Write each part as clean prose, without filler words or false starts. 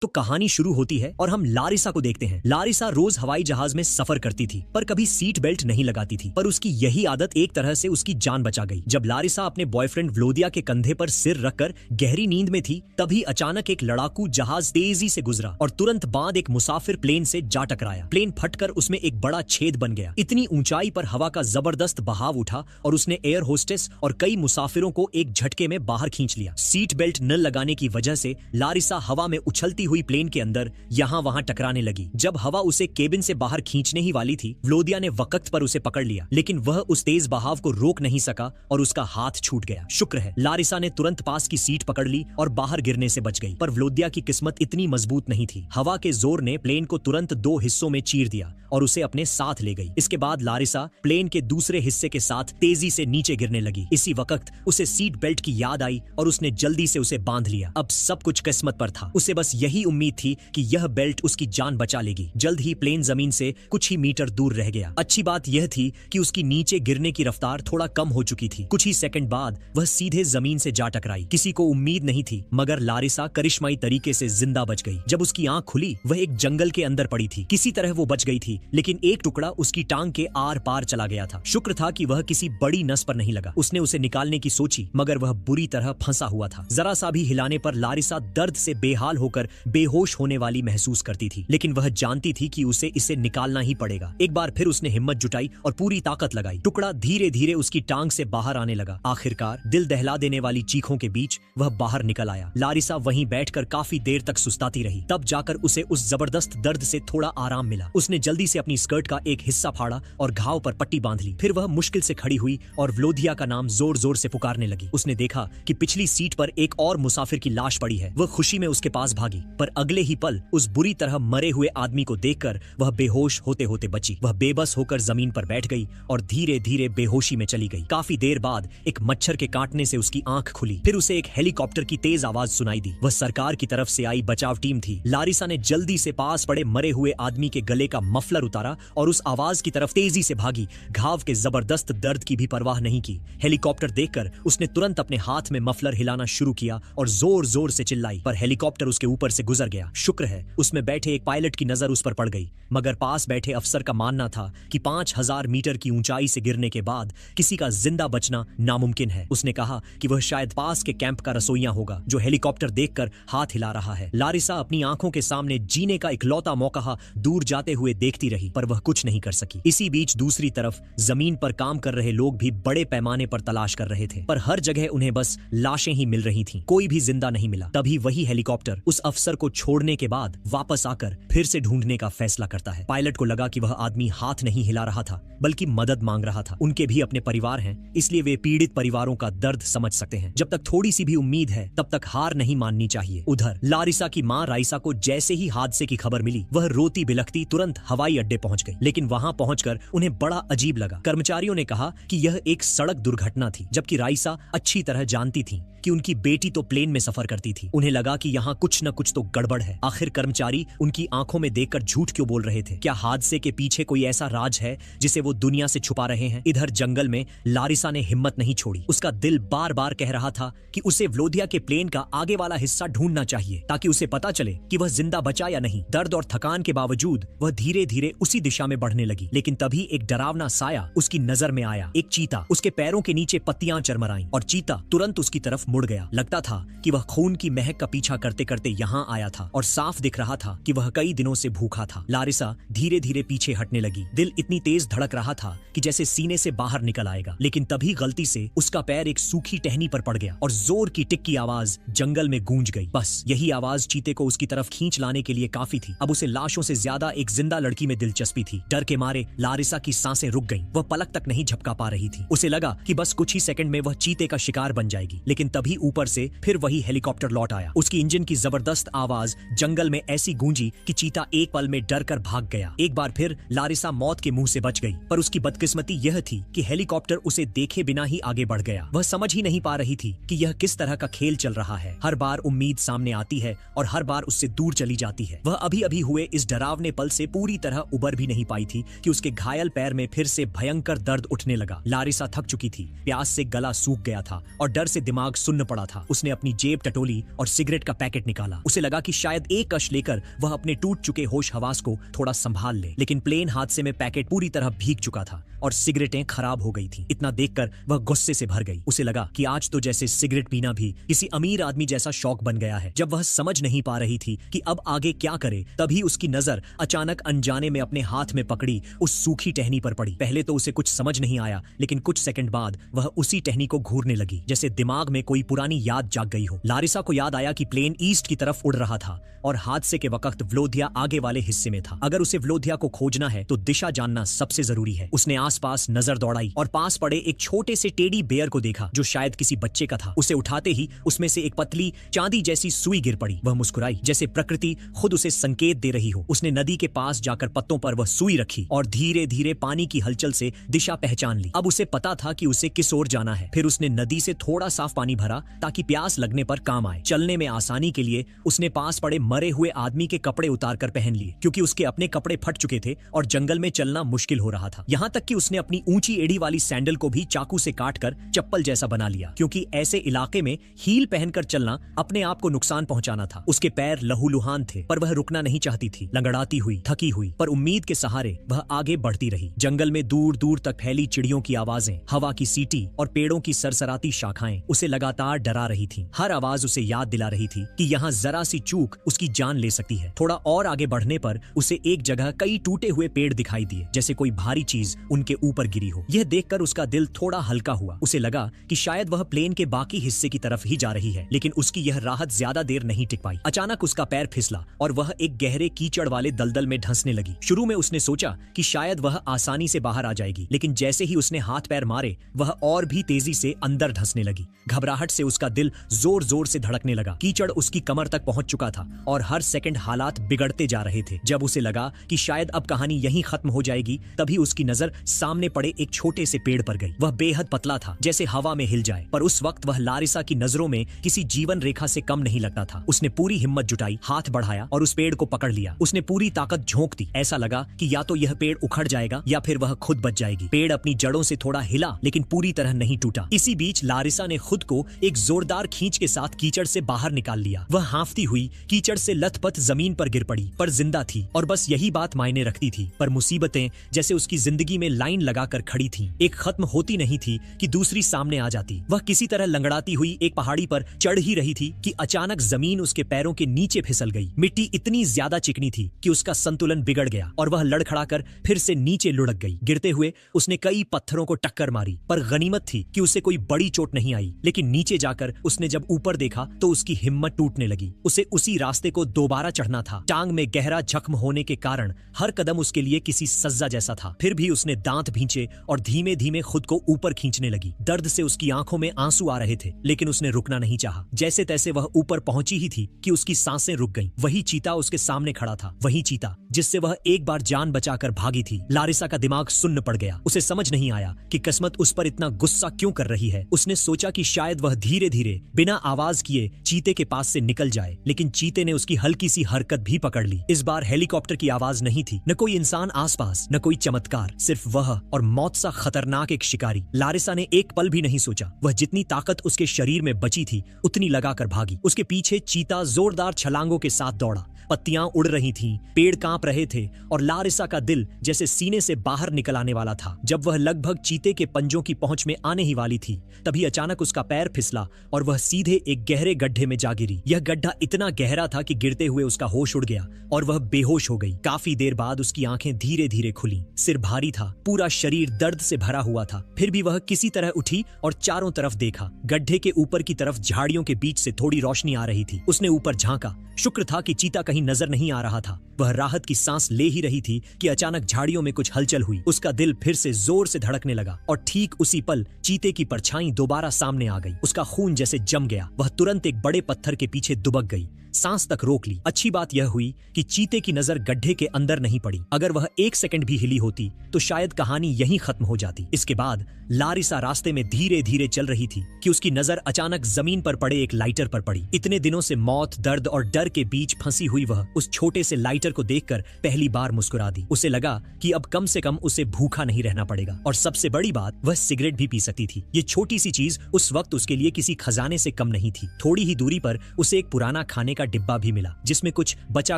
तो कहानी शुरू होती है और हम लारिसा को देखते हैं। लारिसा रोज हवाई जहाज में सफर करती थी पर कभी सीट बेल्ट नहीं लगाती थी, पर उसकी यही आदत एक तरह से उसकी जान बचा गई। जब लारिसा अपने बॉयफ्रेंड व्लोदिया के कंधे पर सिर रखकर गहरी नींद में थी, तभी अचानक एक लड़ाकू जहाज तेजी से गुजरा और तुरंत बाद एक मुसाफिर प्लेन से जा टकराया। प्लेन फटकर उसमें एक बड़ा छेद बन गया। इतनी ऊंचाई पर हवा का जबरदस्त बहाव उठा और उसने एयर होस्टेस और कई मुसाफिरों को एक झटके में बाहर खींच लिया। सीट बेल्ट न लगाने की वजह से लारिसा हवा में उछलती हुई प्लेन के अंदर यहां वहां टकराने लगी। जब हवा उसे केबिन से बाहर खींचने ही वाली थी, व्लोदिया ने वक्त पर उसे पकड़ लिया, लेकिन वह उस तेज बहाव को रोक नहीं सका और उसका हाथ छूट गया। शुक्र है लारिसा ने तुरंत पास की सीट पकड़ ली और बाहर गिरने से बच गई, पर व्लोदिया की किस्मत इतनी मजबूत नहीं थी। हवा के जोर ने प्लेन को तुरंत 2 हिस्सों में चीर दिया और उसे अपने साथ ले गई। इसके बाद लारिसा प्लेन के दूसरे हिस्से के साथ तेजी से नीचे गिरने लगी। इसी वक्त उसे सीट बेल्ट की याद आई और उसने जल्दी से उसे बांध लिया। अब सब कुछ किस्मत पर था। उसे बस यही उम्मीद थी कि यह बेल्ट उसकी जान बचा लेगी। जल्द ही प्लेन जमीन से कुछ ही मीटर दूर रह गया। अच्छी बात यह थी कि उसकी नीचे गिरने की रफ्तार थोड़ा कम हो चुकी थी। कुछ ही सेकंड बाद वह सीधे जमीन से जा टकराई। किसी को उम्मीद नहीं थी, मगर लारिसा करिश्माई तरीके से जिंदा बच गई। जब उसकी आंख खुली, वह एक जंगल के अंदर पड़ी थी। किसी तरह वो बच गई थी, लेकिन एक टुकड़ा उसकी टांग के आर पार चला गया था। शुक्र था कि वह किसी बड़ी नस पर नहीं लगा। उसने उसे निकालने की सोची, मगर वह बुरी तरह फंसा हुआ था। जरा सा भी हिलाने पर लारिसा दर्द से बेहाल होकर बेहोश होने वाली महसूस करती थी, लेकिन वह जानती थी कि उसे इसे निकालना ही पड़ेगा। एक बार फिर उसने हिम्मत जुटाई और पूरी ताकत लगाई। टुकड़ा धीरे धीरे उसकी टांग से बाहर आने लगा। आखिरकार दिल दहला देने वाली चीखों के बीच वह बाहर निकल आया। लारिसा वहीं बैठकर काफी देर तक सुस्ताती रही। तब जाकर उसे उस जबरदस्त दर्द से थोड़ा आराम मिला। उसने जल्दी से अपनी स्कर्ट का एक हिस्सा फाड़ा और घाव पर पट्टी बांध ली। फिर वह मुश्किल से खड़ी हुई और व्लोदिया का नाम जोर जोर से पुकारने लगी। उसने देखा कि पिछली सीट पर एक और मुसाफिर की लाश पड़ी है। वह खुशी में उसके पास भागी, पर अगले ही पल उस बुरी तरह मरे हुए आदमी को देखकर वह बेहोश होते होते बची। वह बेबस होकर जमीन पर बैठ गई और धीरे धीरे बेहोशी में चली गई। काफी देर बाद एक मच्छर के काटने से उसकी आंख खुली। फिर उसे एक हेलीकॉप्टर की तेज आवाज सुनाई दी। वह सरकार की तरफ से आई बचाव टीम थी। लारिसा ने जल्दी से पास पड़े मरे हुए आदमी के गले का मफलर उतारा और उस आवाज की तरफ तेजी से भागी। घाव के जबरदस्त दर्द की भी परवाह नहीं की। हेलीकॉप्टर देखकर उसने तुरंत अपने हाथ में मफलर हिलाना शुरू किया और जोर जोर से चिल्लाई, पर हेलीकॉप्टर उसके ऊपर से गुजर गया। शुक्र है उसमें बैठे एक पायलट की नजर उस पर पड़ गई, मगर पास बैठे अफसर का मानना था कि 5000 मीटर की ऊंचाई से गिरने के बाद किसी का जिंदा बचना नामुमकिन है। उसने कहा कि वह शायद पास के कैंप का रसोइया होगा जो हेलीकॉप्टर देखकर हाथ हिला रहा है। लारिसा अपनी आंखों के सामने जीने का इकलौता मौका दूर जाते हुए देखती रही, पर वह कुछ नहीं कर सकी। इसी बीच दूसरी तरफ जमीन पर काम कर रहे लोग भी बड़े पैमाने पर तलाश कर रहे थे, पर हर जगह उन्हें बस लाशें ही मिल रही थीं। कोई भी जिंदा नहीं मिला। तभी वही हेलीकॉप्टर उस अफसर को छोड़ने के बाद वापस आकर फिर से ढूंढने का फैसला करता है। पायलट को लगा कि वह आदमी हाथ नहीं हिला रहा था, बल्कि मदद मांग रहा था। उनके भी अपने परिवार हैं, इसलिए वे पीड़ित परिवारों का दर्द समझ सकते हैं। जब तक थोड़ी सी भी उम्मीद है, तब तक हार नहीं माननी चाहिए। उधर लारिसा की मां राइसा को जैसे ही हादसे की खबर मिली, वह रोती बिलखती तुरंत हवाई अड्डे पहुंच गई। लेकिन वहां पहुंचकर उन्हें बड़ा अजीब लगा। कर्मचारियों ने कहा कि यह एक सड़क दुर्घटना थी, जबकि राइसा अच्छी तरह जानती थी कि उनकी बेटी तो प्लेन में सफर करती थी। उन्हें लगा कि यहाँ कुछ न कुछ तो गड़बड़ है। आखिर कर्मचारी उनकी आंखों में देखकर झूठ क्यों बोल रहे थे? क्या हादसे के पीछे कोई ऐसा राज है जिसे वो दुनिया से छुपा रहे हैं? इधर जंगल में लारिसा ने हिम्मत नहीं छोड़ी। उसका दिल बार बार कह रहा था कि उसे व्लोदिया के प्लेन का आगे वाला हिस्सा ढूंढना चाहिए, ताकि उसे पता चले कि वह जिंदा बचा या नहीं। दर्द और थकान के बावजूद वह धीरे धीरे उसी दिशा में बढ़ने लगी। लेकिन तभी एक डरावना साया उसकी नजर में आया। एक चीता। उसके पैरों के नीचे पत्तियां चरमराईं और चीता तुरंत उसकी तरफ मुड़ गया। लगता था कि वह खून की महक का पीछा करते करते यहाँ आया था और साफ दिख रहा था कि वह कई दिनों से भूखा था। लारिसा धीरे धीरे पीछे हटने लगी। दिल इतनी तेज धड़क रहा था कि जैसे सीने से बाहर निकल आएगा। लेकिन तभी गलती से उसका पैर एक सूखी टहनी पर पड़ गया और जोर की टिक की आवाज जंगल में गूंज गई। बस यही आवाज चीते को उसकी तरफ खींच लाने के लिए काफी थी। अब उसे लाशों से ज्यादा एक जिंदा लड़की में दिलचस्पी थी। डर के मारे लारिसा की सांसें रुक गईं। वह पलक तक नहीं झपका पा रही थी। उसे लगा कि बस कुछ ही सेकंड में वह चीते का शिकार बन जाएगी। लेकिन तभी ऊपर से फिर वही हेलीकॉप्टर लौट आया। उसकी इंजन की जबरदस्त आवाज जंगल में ऐसी गूंजी कि चीता एक पल में डर कर भाग गया। एक बार फिर लारिसा मौत के मुंह से बच गई, पर उसकी बदकिस्मती यह थी कि हेलीकॉप्टर उसे देखे बिना ही आगे बढ़ गया। वह समझ ही नहीं पा रही थी कि यह किस तरह का खेल चल रहा है। हर बार उम्मीद सामने आती है और हर बार उससे दूर चली जाती है। वह अभी अभी हुए इस डरावने पल से पूरी तरह उबर भी नहीं पाई थी कि उसके घायल पैर में फिर से भयंकर दर्द उठने लगा। लारिसा थक चुकी थी, प्यास से गला सूख गया था और डर से दिमाग सुन्न पड़ा था। उसने अपनी जेब टटोली और सिगरेट का पैकेट निकाला। उसे लगा कि शायद एक कश लेकर वह अपने टूट चुके होश हवास को थोड़ा संभाल ले, लेकिन प्लेन हादसे में पैकेट पूरी तरह भीग चुका था और सिगरेटें खराब हो गई थी। इतना देखकर वह गुस्से से भर गई। उसे लगा कि आज तो जैसे सिगरेट पीना भी किसी अमीर आदमी जैसा शौक बन गया है। जब वह समझ नहीं पा रही थी कि अब आगे क्या करे, तभी उसकी नजर अचानक अनजाने में अपने हाथ में पकड़ी उस सूखी टहनी पर पड़ी। पहले तो उसे कुछ समझ नहीं आया, लेकिन कुछ सेकंड बाद वह उसी टहनी को घूरने लगी, जैसे दिमाग में कोई पुरानी याद जाग गई हो। लारिसा को याद आया कि प्लेन ईस्ट की तरफ उड़ रहा था और हादसे के वक्त व्लोदिया आगे वाले हिस्से में था। अगर उसे व्लोदिया को खोजना है तो दिशा जानना सबसे जरूरी है। उसने आसपास नजर दौड़ाई और पास पड़े एक छोटे से टेडी बेयर को देखा जो शायद किसी बच्चे का था। उसे उठाते ही उसमें से एक पतली चांदी जैसी सुई गिर पड़ी। वह मुस्कुराई जैसे प्रकृति खुद उसे संकेत दे रही हो। उसने नदी के पास जाकर पत्तों पर वह सुई रखी और धीरे धीरे पानी की हलचल से दिशा पहचान ली। अब उसे पता था कि उसे किस ओर जाना है। फिर उसने नदी से थोड़ा साफ पानी भरा ताकि प्यास लगने पर काम आए। चलने में आसानी के लिए उसने पास पड़े मरे हुए आदमी के कपड़े उतार कर पहन लिए, क्योंकि उसके अपने कपड़े फट चुके थे और जंगल में चलना मुश्किल हो रहा था। यहाँ तक कि उसने अपनी ऊंची एड़ी वाली सैंडल को भी चाकू से काटकर चप्पल जैसा बना लिया, क्योंकि ऐसे इलाके में हील पहनकर चलना अपने आप को नुकसान पहुंचाना था। उसके पैर लहूलुहान थे, पर वह रुकना नहीं चाहती थी। लंगड़ाती हुई, थकी हुई, पर उम्मीद के सहारे वह आगे बढ़ती रही। जंगल में दूर दूर तक फैली चिड़ियों की आवाजें, हवा की सीटी और पेड़ों की सरसराती शाखाएं उसे लगातार डरा रही थीं। हर आवाज उसे याद दिला रही थी कि यहाँ जरा सी चूक उसकी जान ले सकती है। थोड़ा और आगे बढ़ने पर उसे एक जगह कई टूटे हुए पेड़ दिखाई दिए, जैसे कोई भारी चीज उनके ऊपर गिरी हो। यह देखकर उसका दिल थोड़ा हल्का हुआ। उसे लगा कि शायद वह प्लेन के बाकी हिस्से की तरफ ही जा रही है, लेकिन उसकी यह राहत ज्यादा देर नहीं टिक पाई। अचानक उसका पैर फिसला और वह एक गहरे कीचड़ वाले दलदल में धंसने लगी। शुरू में उसने सोचा कि शायद वह आसानी से बाहर आ जाएगी, लेकिन जैसे ही उसने हाथ पैर मारे वह और भी तेजी से अंदर धंसने लगी। घबराहट से उसका दिल जोर जोर से धड़कने लगा। कीचड़ उसकी कमर तक पहुंच चुका था और हर सेकंड हालात बिगड़ते जा रहे थे। जब उसे लगा कि शायद अब कहानी यहीं खत्म हो जाएगी, तभी उसकी नजर सामने पड़े एक छोटे से पेड़ पर गई। वह बेहद पतला था, जैसे हवा में हिल जाए, पर उस वक्त वह लारिसा की नजरों में किसी जीवन रेखा से कम नहीं लगता था। उसने पूरी हिम्मत जुटाई, हाथ बढ़ाया और उस पेड़ को पकड़ लिया। उसने पूरी ताकत झोंक दी। ऐसा लगा कि या तो यह पेड़ उखड़ जाएगा या फिर वह खुद बच जाएगी। पेड़ अपनी जड़ों से थोड़ा हिला, लेकिन पूरी तरह नहीं टूटा। इसी बीच लारिसा ने खुद को एक जोरदार खींच के साथ कीचड़ से बाहर निकाल लिया। वह हांफती हुई कीचड़ से लथपथ जमीन पर गिर पड़ी, पर जिंदा थी और बस यही बात मायने रखती थी। पर मुसीबतें जैसे उसकी जिंदगी में लाइन लगाकर खड़ी थीं। एक खत्म होती नहीं थी कि दूसरी सामने आ जाती। वह किसी तरह लंगड़ाती हुई एक पहाड़ी पर चढ़ ही रही थी कि अचानक जमीन उसके पैरों के नीचे फिसल गई। मिट्टी इतनी ज्यादा चिकनी थी कि उसका संतुलन बिगड़ गया और वह लड़खड़ाकर फिर से नीचे लुढ़क गई। गिरते हुए उसने कई पत्थरों को टक्कर मारी, पर गनीमत थी कि उसे कोई बड़ी चोट नहीं आई। लेकिन नीचे जाकर उसने जब ऊपर देखा तो उसकी हिम्मत टूटने लगी। उसे उसी रास्ते को दोबारा चढ़ना था। टांग में गहरा जख्म होने के कारण हर कदम उसके लिए किसी सज्जा जैसा था। फिर भी उसने दांत भींचे और धीमे धीमे खुद को ऊपर खींचने लगी। दर्द से उसकी आंखों में आंसू आ रहे थे, लेकिन उसने रुकना नहीं चाहा। जैसे तैसे वह ऊपर पहुंची ही थी कि उसकी सांसें रुक गईं। वही चीता उसके सामने खड़ा था, वही चीता जिससे वह एक बार जान बचाकर भागी थी। लारिसा का दिमाग सुन्न पड़ गया। उसे समझ नहीं आया कि किस्मत उस पर इतना गुस्सा क्यों कर रही है। उसने सोचा कि शायद वह धीरे धीरे बिना आवाज किए चीते के पास से निकल जाए, लेकिन चीते ने उसकी हल्की सी हरकत भी पकड़ ली। इस बार हेलीकॉप्टर की आवाज नहीं थी, न कोई इंसान आसपास, न कोई चमत्कार, सिर्फ वह और मौत सा खतरनाक एक शिकारी। लारिसा ने एक पल भी नहीं सोचा। वह जितनी ताकत उसके शरीर में बची थी उतनी लगाकर भागी। उसके पीछे चीता जोरदार छलांगों के साथ दौड़ा। पत्तियां उड़ रही थीं, पेड़ कांप रहे थे और लारिसा का दिल जैसे सीने से बाहर निकल आने वाला था। जब वह लगभग चीते के पंजों की पहुंच में आने ही वाली थी, तभी अचानक उसका पैर फिसला और वह सीधे एक गहरे गड्ढे में जा गिरी। यह गड्ढा इतना गहरा था कि गिरते हुए उसका होश उड़ गया और वह बेहोश हो गई। काफी देर बाद उसकी आंखें धीरे धीरे खुली। सिर भारी था, पूरा शरीर दर्द से भरा हुआ था। फिर भी वह किसी तरह उठी और चारों तरफ देखा। गड्ढे के ऊपर की तरफ झाड़ियों के बीच से थोड़ी रोशनी आ रही थी। उसने ऊपर झांका। शुक्र था कि चीता कहीं नजर नहीं आ रहा था। वह राहत की सांस ले ही रही थी कि अचानक झाड़ियों में कुछ हलचल हुई। उसका दिल फिर से जोर से धड़कने लगा और ठीक उसी पल चीते की परछाई दोबारा सामने आ गई। उसका खून जैसे जम गया। वह तुरंत एक बड़े पत्थर के पीछे दुबक गई। सांस तक रोक ली। अच्छी बात यह हुई कि चीते की नजर गड्ढे के अंदर नहीं पड़ी। अगर वह 1 सेकंड भी हिली होती तो शायद कहानी यहीं खत्म हो जाती। इसके बाद लारिसा रास्ते में धीरे धीरे चल रही थी कि उसकी नजर अचानक जमीन पर पड़े एक लाइटर पर पड़ी। इतने दिनों से मौत, दर्द और डर के बीच फंसी हुई वह उस छोटे से लाइटर को देखकर पहली बार मुस्कुरा दी। उसे लगा कि अब कम से कम उसे भूखा नहीं रहना पड़ेगा, और सबसे बड़ी बात, वह सिगरेट भी पी सकती थी। ये छोटी सी चीज उस वक्त उसके लिए किसी खजाने से कम नहीं थी। थोड़ी ही दूरी पर उसे एक पुराना खाने का डिब्बा भी मिला जिसमें कुछ बचा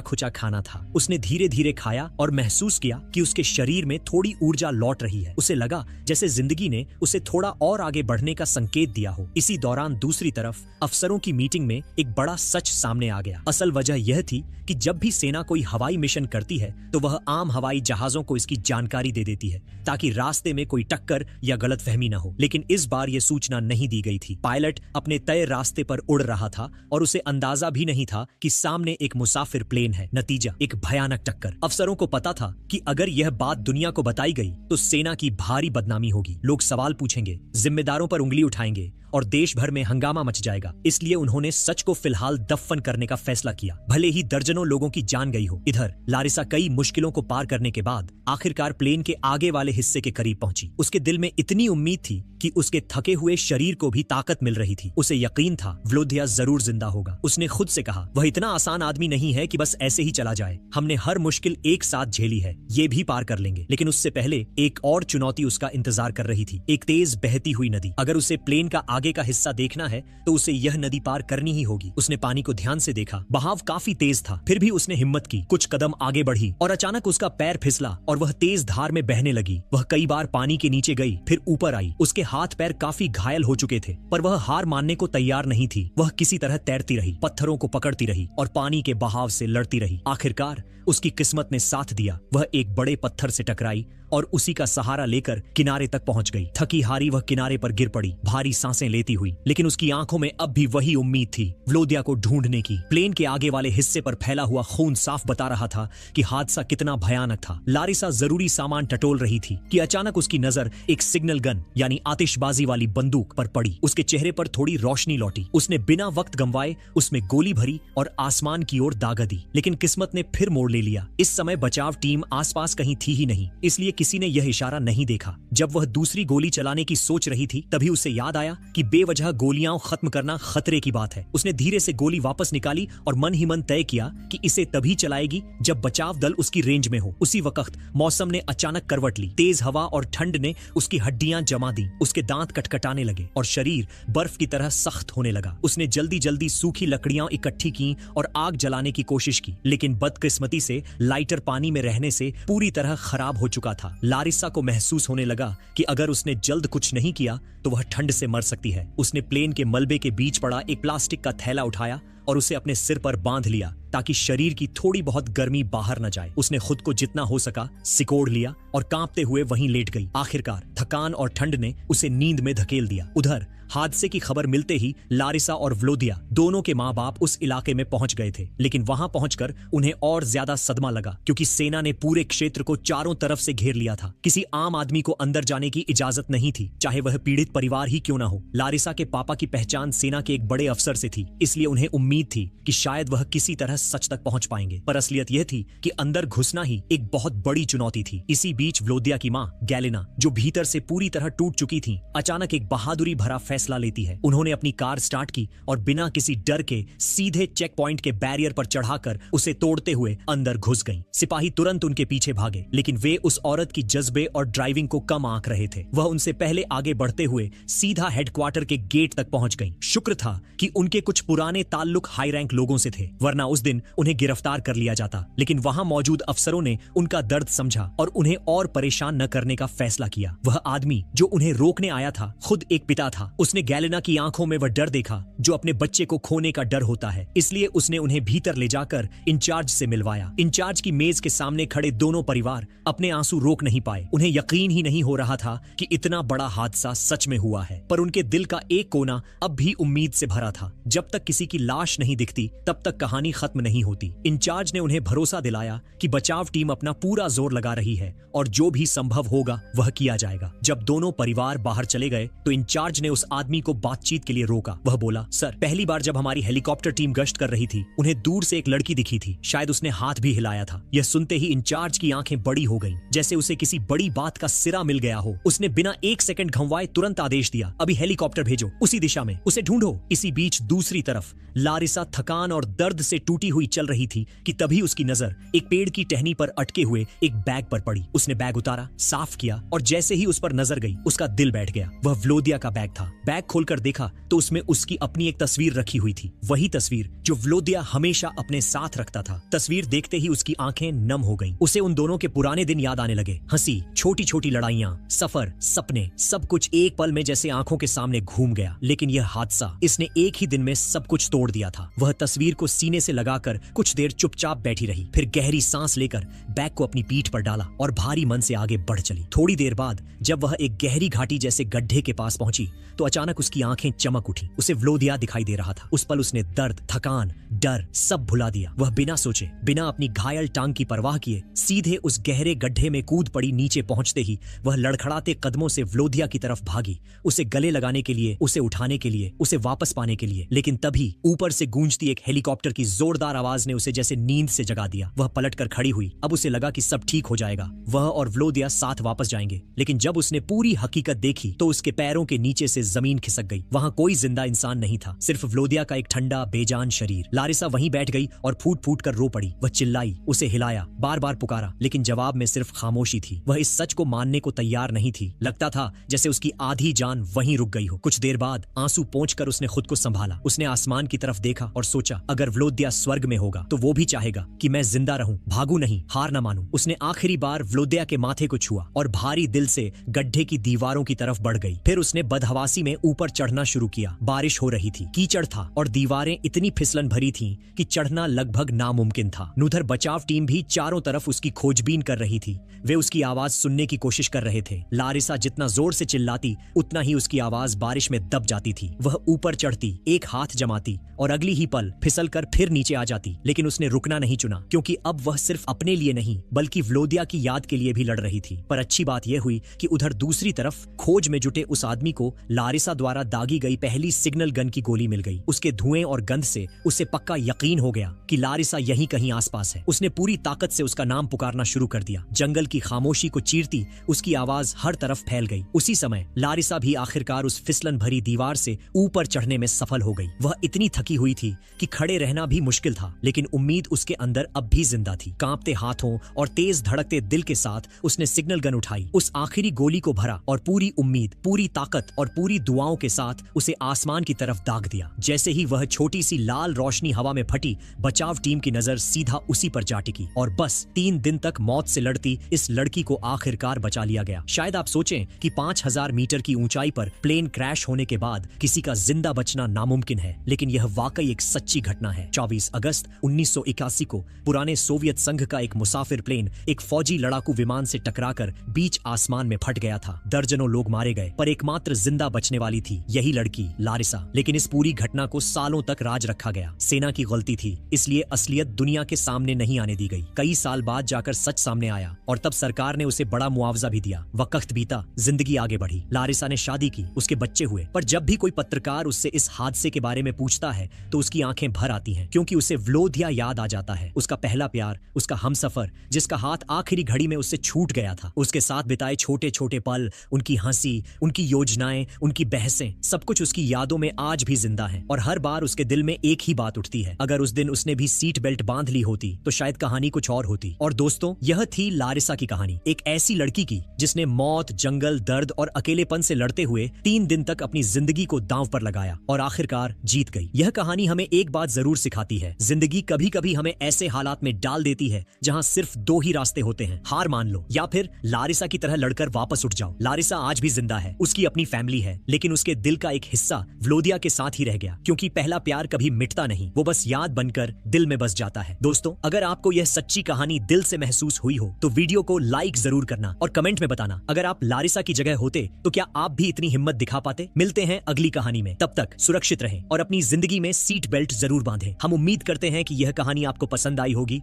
खुचा खाना था। उसने धीरे धीरे खाया और महसूस किया कि उसके शरीर में थोड़ी ऊर्जा लौट रही है। उसे लगा जैसे जिंदगी ने उसे थोड़ा और आगे बढ़ने का संकेत दिया हो। इसी दौरान दूसरी तरफ अफसरों की मीटिंग में एक बड़ा सच सामने आ गया। असल वजह यह थी कि जब भी सेना कोई हवाई मिशन करती है तो वह आम हवाई जहाजों को इसकी जानकारी दे देती है ताकि रास्ते में कोई टक्कर या गलतफहमी न हो। लेकिन इस बार यह सूचना नहीं दी गई थी। पायलट अपने तय रास्ते पर उड़ रहा था और उसे अंदाजा भी नहीं था कि सामने एक मुसाफिर प्लेन है। नतीजा, एक भयानक टक्कर। अफसरों को पता था कि अगर यह बात दुनिया को बताई गई तो सेना की भारी बदनामी होगी। लोग सवाल पूछेंगे, जिम्मेदारों पर उंगली उठाएंगे और देश भर में हंगामा मच जाएगा। इसलिए उन्होंने सच को फिलहाल दफन करने का फैसला किया, भले ही दर्जनों लोगों की जान गई हो। इधर लारिसा कई मुश्किलों को पार करने के बाद आखिरकार प्लेन के आगे वाले हिस्से के करीब पहुंची। उसके दिल में इतनी उम्मीद थी कि उसके थके हुए शरीर को भी ताकत मिल रही थी। उसे यकीन था व्लोदिया जरूर जिंदा होगा। उसने खुद से कहा, वह इतना आसान आदमी नहीं है कि बस ऐसे ही चला जाए। हमने हर मुश्किल एक साथ झेली है, ये भी पार कर लेंगे। लेकिन उससे पहले एक और चुनौती उसका इंतजार कर रही थी, एक तेज बहती हुई नदी। अगर उसे प्लेन का आगे का हिस्सा देखना है तो उसे यह नदी पार करनी ही होगी। उसने पानी को ध्यान से देखा, बहाव काफी तेज था। फिर भी उसने हिम्मत की, कुछ कदम आगे बढ़ी और अचानक उसका पैर फिसला और वह तेज धार में बहने लगी। वह कई बार पानी के नीचे गई, फिर ऊपर आई। उसके हाथ पैर काफी घायल हो चुके थे, पर वह हार मानने को तैयार नहीं थी। वह किसी तरह तैरती रही, पत्थरों को पकड़ती रही और पानी के बहाव से लड़ती रही। आखिरकार उसकी किस्मत ने साथ दिया। वह एक बड़े पत्थर से टकराई और उसी का सहारा लेकर किनारे तक पहुंच गई। थकी हारी वह किनारे पर गिर पड़ी, भारी सांसें लेती हुई। लेकिन उसकी आंखों में अब भी वही उम्मीद थी, व्लोदिया को ढूंढने की। प्लेन के आगे वाले हिस्से पर फैला हुआ खून साफ बता रहा था कि हादसा कितना भयानक था। लारिसा जरूरी सामान टटोल रही थी कि अचानक उसकी नजर एक सिग्नल गन यानी आतिशबाजी वाली बंदूक पर पड़ी। उसके चेहरे पर थोड़ी रोशनी लौटी। उसने बिना वक्त गंवाए उसमें गोली भरी और आसमान की ओर दागा दी। लेकिन किस्मत ने फिर मोड़ ले लिया। इस समय बचाव टीम आसपास कहीं थी ही नहीं, इसलिए किसी ने यह इशारा नहीं देखा। जब वह दूसरी गोली चलाने की सोच रही थी तभी उसे याद आया कि बेवजह गोलियां खत्म करना खतरे की बात है। उसने धीरे से गोली वापस निकाली और मन ही मन तय किया कि इसे तभी चलाएगी जब बचाव दल उसकी रेंज में हो। उसी वक्त मौसम ने अचानक करवट ली। तेज हवा और ठंड ने उसकी हड्डियां जमा दी। उसके दांत कटकटाने लगे और शरीर बर्फ की तरह सख्त होने लगा। उसने जल्दी जल्दी सूखी लकड़ियां इकट्ठी की और आग जलाने की कोशिश की, लेकिन बदकिस्मती से लाइटर पानी में रहने से पूरी तरह खराब हो चुका था। लारिसा को महसूस होने लगा कि अगर उसने जल्द कुछ नहीं किया तो वह ठंड से मर सकती है। उसने प्लेन के मलबे के बीच पड़ा एक प्लास्टिक का थैला उठाया और उसे अपने सिर पर बांध लिया ताकि शरीर की थोड़ी बहुत गर्मी बाहर न जाए। उसने खुद को जितना हो सका सिकोड़ लिया और कांपते हुए वहीं लेट गई। आखिरकार थकान और ठंड ने उसे नींद में धकेल दिया। उधर हादसे की खबर मिलते ही लारिसा और व्लोदिया दोनों के माँ बाप उस इलाके में पहुंच गए थे। लेकिन वहां पहुंचकर उन्हें और ज्यादा सदमा लगा क्योंकि सेना ने पूरे क्षेत्र को चारों तरफ से घेर लिया था। किसी आम आदमी को अंदर जाने की इजाजत नहीं थी, चाहे वह पीड़ित परिवार ही क्यों न हो। लारिसा के पापा की पहचान सेना के एक बड़े अफसर से थी, इसलिए उन्हें उम्मीद थी कि शायद वह किसी तरह सच तक पहुंच पाएंगे। पर असलियत यह थी कि अंदर घुसना ही एक बहुत बड़ी चुनौती थी। इसी बीच व्लोदिया की माँ गैलेना, जो भीतर से पूरी तरह टूट चुकी थी, अचानक एक बहादुरी भरा फैसला लेती है। उन्होंने अपनी कार स्टार्ट की और बिना किसी डर के सीधे चेक पॉइंट के बैरियर पर चढ़ाकर उसे तोड़ते हुए अंदर घुस गईं। सिपाही तुरंत उनके पीछे भागे, लेकिन वे उस औरत की जज्बे और ड्राइविंग को कम आंक रहे थे। वह उनसे पहले आगे बढ़ते हुए सीधा हेडक्वार्टर के गेट तक पहुंच गईं। शुक्र था कि उनके कुछ पुराने ताल्लुक हाई रैंक लोगों से थे, वरना उस दिन उन्हें गिरफ्तार कर लिया जाता। लेकिन वहां मौजूद अफसरों ने उनका दर्द समझा और उन्हें और परेशान न करने का फैसला किया। वह आदमी जो उन्हें रोकने आया था खुद एक पिता था। उसने गैलेना की आंखों में वह डर देखा जो अपने बच्चे को खोने का डर होता है, इसलिए उसने उन्हें भीतर ले जाकर इंचार्ज से मिलवाया। इंचार्ज की मेज के सामने खड़े दोनों परिवार अपने आंसू रोक नहीं पाए। उन्हें यकीन ही नहीं हो रहा था कि इतना बड़ा हादसा सच में हुआ है, पर उनके दिल का एक कोना अब भी उम्मीद से भरा था। जब तक किसी की लाश नहीं दिखती तब तक कहानी खत्म नहीं होती। इंचार्ज ने उन्हें भरोसा दिलाया कि बचाव टीम अपना पूरा जोर लगा रही है और जो भी संभव होगा वह किया जाएगा। जब दोनों परिवार बाहर चले गए तो इंचार्ज ने उस आदमी को बातचीत के लिए रोका। वह बोला, सर, पहली बार जब हमारी हेलीकॉप्टर टीम गश्त कर रही थी, उन्हें दूर से एक लड़की दिखी थी। शायद उसने हाथ भी हिलाया था। यह सुनते ही इंचार्ज की आंखें बड़ी हो गईं, जैसे उसे किसी बड़ी बात का सिरा मिल गया हो। उसने बिना एक सेकंड घंवाए तुरंत आदेश दिया, अभी हेलीकॉप्टर भेजो, उसी दिशा में, उसे ढूंढो। इसी बीच दूसरी तरफ लारिसा थकान और दर्द से टूटी हुई चल रही थी कि तभी उसकी नजर एक पेड़ की टहनी पर अटके हुए एक बैग पर पड़ी। उसने बैग उतारा, साफ किया और जैसे ही उस पर नजर गई, उसका दिल बैठ गया। वह व्लोदिया का बैग था। बैग खोलकर देखा तो उसमें उसकी अपनी एक तस्वीर रखी हुई थी, वही तस्वीर जो व्लोदिया हमेशा अपने साथ रखता था। तस्वीर देखते ही उसकी आंखें नम हो गईं। उसे उन दोनों के पुराने दिन याद आने लगे। हंसी, छोटी छोटी लड़ाइयां, सफर, सपने, सब कुछ एक पल में जैसे आंखों के सामने घूम गया। लेकिन यह हादसा, इसने एक ही दिन में सब कुछ तोड़ दिया था। वह तस्वीर को सीने से लगाकर कुछ देर चुपचाप बैठी रही, फिर गहरी सांस लेकर बैग को अपनी पीठ पर डाला और भारी मन से आगे बढ़ चली। थोड़ी देर बाद जब वह एक गहरी घाटी जैसे गड्ढे के पास पहुंची तो अचानक उसकी आंखें चमक उठी। उसे व्लोदिया दिखाई दे रहा था। उस पल उसने दर्द, थकान, डर सब भुला दिया। वह बिना सोचे, बिना अपनी घायल टांग की परवाह किए सीधे उस गहरे गड्ढे में कूद पड़ी। नीचे पहुंचते ही वह लड़खड़ाते कदमों से व्लोदिया की तरफ भागी, उसे गले लगाने के लिए, उसे उठाने के लिए, उसे वापस पाने के लिए। लेकिन तभी ऊपर से गूंजती एक हेलीकॉप्टर की जोरदार आवाज ने उसे जैसे नींद से जगा दिया। वह पलटकर खड़ी हुई। अब उसे लगा कि सब ठीक हो जाएगा, वह और व्लोदिया साथ वापस जाएंगे। लेकिन जब उसने पूरी हकीकत देखी तो उसके पैरों के नीचे से जमीन खिसक गई। वहां कोई जिंदा इंसान नहीं था, सिर्फ व्लोदिया का एक ठंडा बेजान शरीर। लारिसा वहीं बैठ गई और फूट फूट कर रो पड़ी। वह चिल्लाई, उसे हिलाया, बार बार पुकारा, लेकिन जवाब में सिर्फ खामोशी थी। वह इस सच को मानने को तैयार नहीं थी। लगता था जैसे उसकी आधी जान वहीं रुक गई हो। कुछ देर बाद आंसू पोंछकर उसने खुद को संभाला। उसने आसमान की तरफ देखा और सोचा, अगर व्लोदिया स्वर्ग में होगा तो वो भी चाहेगा कि मैं जिंदा रहूं, भागू नहीं, हार न मानूं। उसने आखिरी बार व्लोदिया के माथे को छुआ और भारी दिल से गड्ढे की दीवारों की तरफ बढ़ गई। फिर उसने बदहवासी में ऊपर चढ़ना शुरू किया। बारिश हो रही थी, कीचड़ था और दीवारें इतनी फिसलन भरी थीं कि चढ़ना लगभग नामुमकिन था। उधर बचाव टीम भी चारों तरफ उसकी खोजबीन कर रही थी। वे उसकी आवाज सुनने की कोशिश कर रहे थे। लारिसा जितना जोर से चिल्लाती उतना ही उसकी आवाज बारिश में दब जाती थी। वह ऊपर चढ़ती, एक हाथ जमाती और अगली ही पल फिसलकर फिर नीचे आ जाती। लेकिन उसने रुकना नहीं चुना, क्योंकि अब वह सिर्फ अपने लिए नहीं बल्कि व्लोदिया की याद के लिए भी लड़ रही थी। पर अच्छी बात यह हुई कि उधर दूसरी तरफ खोज में जुटे उस आदमी को लारिसा द्वारा दागी गई पहली सिग्नल गन की गोली मिल गई। उसके धुएं और गंध से उसे पक्का यकीन हो गया कि लारिसा यहीं कहीं आसपास है। उसने पूरी ताकत से उसका नाम पुकारना शुरू कर दिया। जंगल की खामोशी को चीरती उसकी आवाज हर तरफ फैल गई। उसी समय लारिसा भी आखिरकार उस फिसलन भरी दीवार से ऊपर चढ़ने में सफल हो गई। वह इतनी थकी हुई थी कि खड़े रहना भी मुश्किल था, लेकिन उम्मीद उसके अंदर अब भी जिंदा थी। कांपते हाथों और तेज धड़कते दिल के साथ उसने सिग्नल गन उठाई, उस आखिरी गोली को भरा और पूरी उम्मीद, पूरी ताकत और पूरी दुआओं के साथ उसे आसमान की तरफ दाग दिया। जैसे ही वह छोटी सी लाल रोशनी हवा में फटी, बचाव टीम की नजर सीधा उसी पर जा टिकी और बस 3 दिन तक मौत से लड़ती इस लड़की को आखिरकार बचा लिया गया। शायद आप सोचें कि 5000 मीटर की ऊंचाई पर प्लेन क्रैश होने के बाद किसी का जिंदा बचना नामुमकिन है, लेकिन यह वाकई एक सच्ची घटना है। 24 अगस्त 1981 को पुराने सोवियत संघ का एक मुसाफिर प्लेन एक फौजी लड़ाकू विमान से टकराकर बीच आसमान में फट गया था। दर्जनों लोग मारे गए, पर एकमात्र जिंदा बचने वाली थी यही लड़की लारिसा। लेकिन इस पूरी घटना को सालों तक राज रखा गया। सेना की गलती थी, इसलिए असलियत दुनिया के सामने नहीं आने दी गई। कई साल बाद जाकर सच सामने आया और तब सरकार ने उसे बड़ा मुआवजा भी दिया। वक्त बीता, जिंदगी आगे बढ़ी। लारिसा ने शादी की, उसके बच्चे हुए, पर जब भी कोई पत्रकार उससे इस हादसे के बारे में पूछता है तो उसकी आंखें भर आती हैं, क्योंकि उसे व्लोदिया याद आ जाता है। उसका पहला प्यार, उसका हमसफर, जिसका हाथ आखिरी घड़ी में उससे छूट गया था। उसके साथ बिताए छोटे छोटे पल, उनकी हंसी, उनकी योजनाएं, उनकी बहसें, सब कुछ उसकी यादों में आज भी जिंदा है। और हर बार उसके दिल में एक ही बात उठती है, अगर उस दिन उसने भी सीट बेल्ट बांध ली होती तो शायद कहानी कुछ और होती। और दोस्तों, यह थी लारिसा की कहानी, एक ऐसी लड़की की जिसने मौत, जंगल, दर्द और अकेलेपन से लड़ते हुए 3 दिन तक अपनी जिंदगी को दांव पर लगाया और आखिरकार जीत गई। यह कहानी हमें एक बात जरूर सिखाती है, जिंदगी कभी कभी हमें ऐसे हालात में डाल देती है जहां सिर्फ 2 ही रास्ते होते हैं, हार मान लो या फिर लारिसा की तरह लड़कर वापस उठ जाओ। लारिसा आज भी जिंदा है, उसकी अपनी फैमिली है, लेकिन उसके दिल का एक हिस्सा व्लोदिया के साथ ही रह गया, क्योंकि पहला प्यार कभी मिटता नहीं, वो बस याद बनकर दिल में बस जाता है। दोस्तों, अगर आपको यह सच्ची कहानी दिल से महसूस हुई हो तो वीडियो को लाइक जरूर करना और कमेंट में बताना, अगर आप लारिसा की जगह होते तो क्या आप भी इतनी हिम्मत दिखा पाते। मिलते हैं अगली कहानी में, तब तक सुरक्षित रहें और अपनी जिंदगी में सीट बेल्ट जरूर बांधें। हम उम्मीद करते हैं कि यह कहानी आपको पसंद आई होगी।